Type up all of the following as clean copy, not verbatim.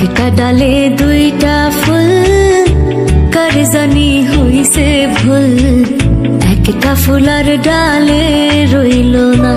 একটা ডালে দুইটা ফুল কার জানি হইছে ভুল, একটা ফুলার ডালে রইল না।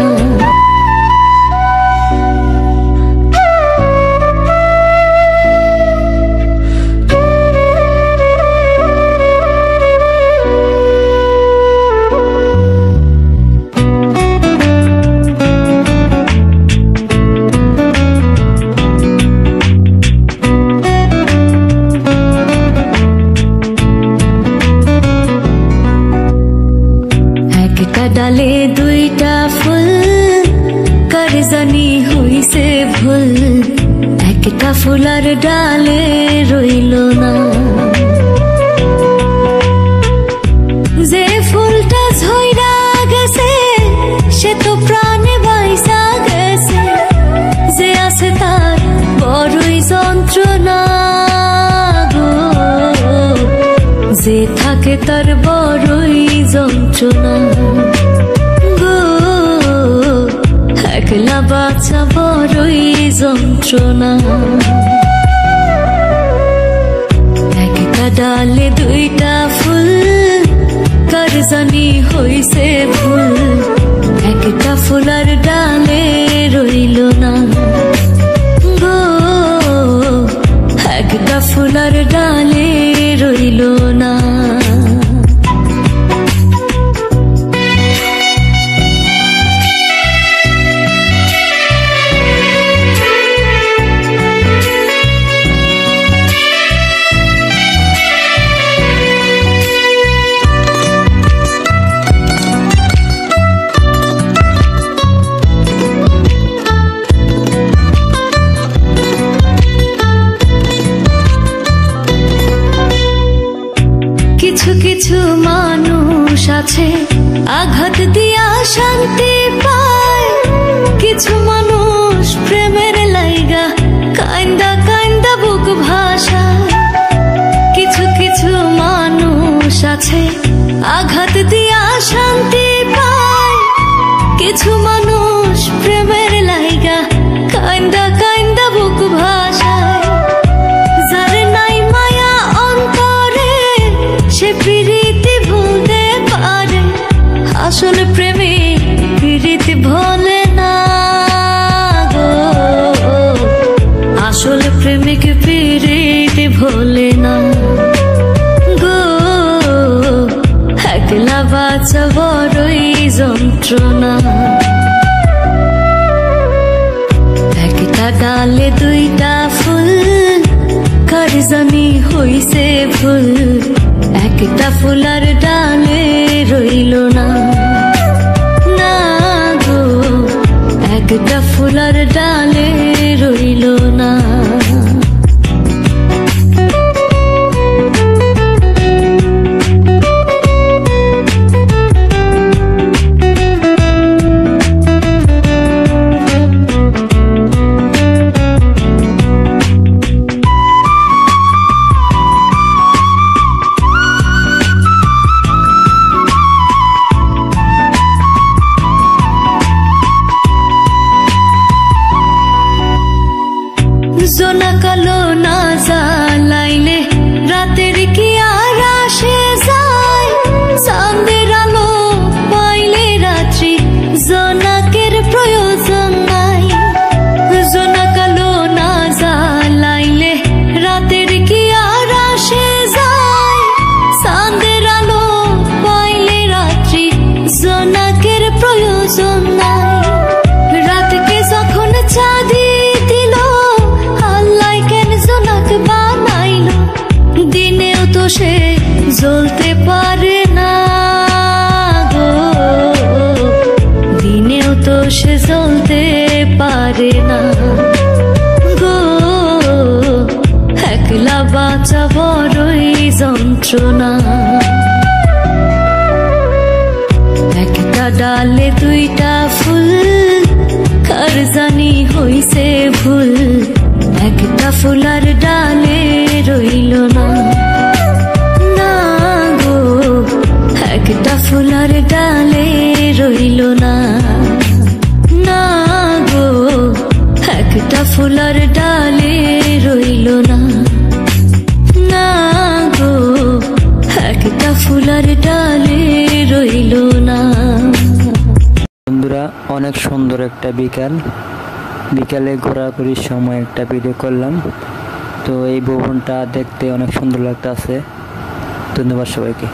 ডালে দুইটা ফুল কার জানি হইছে ভুল, একটা ফুলার ডালে রইল না। যে ফুলটা ঝইরা গেছে সে তো প্রাণে বাইসা গেছে, যে আছে তার বড়ই যন্ত্রণা গো, যে থাকে তার বড়ই যন্ত্রণা। একলা বাঁচা বড়ই যন্ত্রণা। একটা ডালে দুইটা ফুল কার জানি হইছে ভুল, একটা ফুলার ডালে রইল না গো, একটা ফুলার ডালে রইল না। কিছু কিছু মানুষ আছে আঘাত দিয়া শান্তি পায়, কিছু মানুষ প্রেমের লাইগা কাইন্দা কাইন্দা বুক ভাসায়। কিছু কিছু মানুষ আছে আঘাত দিয়া শান্তি পায়, কিছু মানুষ প্রেমের লাইগা কাইন্দা কাইন্দা বুক ভাসায়। যার নাই মায়া অন্তরে সে প্রীতি ভুলতে পারে, আসলে প্রেমে প্রীতি ভোলে না গো, আসলে প্রেমিক প্রীতি ভোলে না গো। একলা বাঁচা বড়ই যন্ত্রণা। একটা ডালে দুইটা ফুল কার জানি হইছে ভুল, একটা ফুলার ডালে রইল না না গো, একটা ফুলার ডালে রইল না। জোনা কালো না জ্বালাইলে রাতের কি আর আসে যায়, চাঁদের আলো পাইলে রাত্রি জোনাকের প্রয়োজন নাই। জোনা কালো না জ্বালাইলে রাতের কি আর আসে যায়, চাঁদের আলো পাইলে রাত্রি জোনাকের প্রয়োজন নাই। রাতকে যখন চাঁদি দিনেও তো সে জ্বলতে পারে না গো, দিনেও তো সে জ্বলতে পারে না গো। একলা বাঁচা বড়ই যন্ত্রণা। একটা ডালে দুইটা ফুল কার জানি হইছে ভুল, একটা ফুলার ডালে রইল না না গো, একটা ফুলার ডালে রইল না না গো, একটা ফুলার ডালে রইল ফুলার ডালে রইল না। বন্ধুরা, অনেক সুন্দর একটা বিকালে ঘোরাঘুরির সময় একটা ভিডিও করলাম। তো এই ভবনটা দেখতে অনেক সুন্দর লাগতেছে। ধন্যবাদ সবাইকে।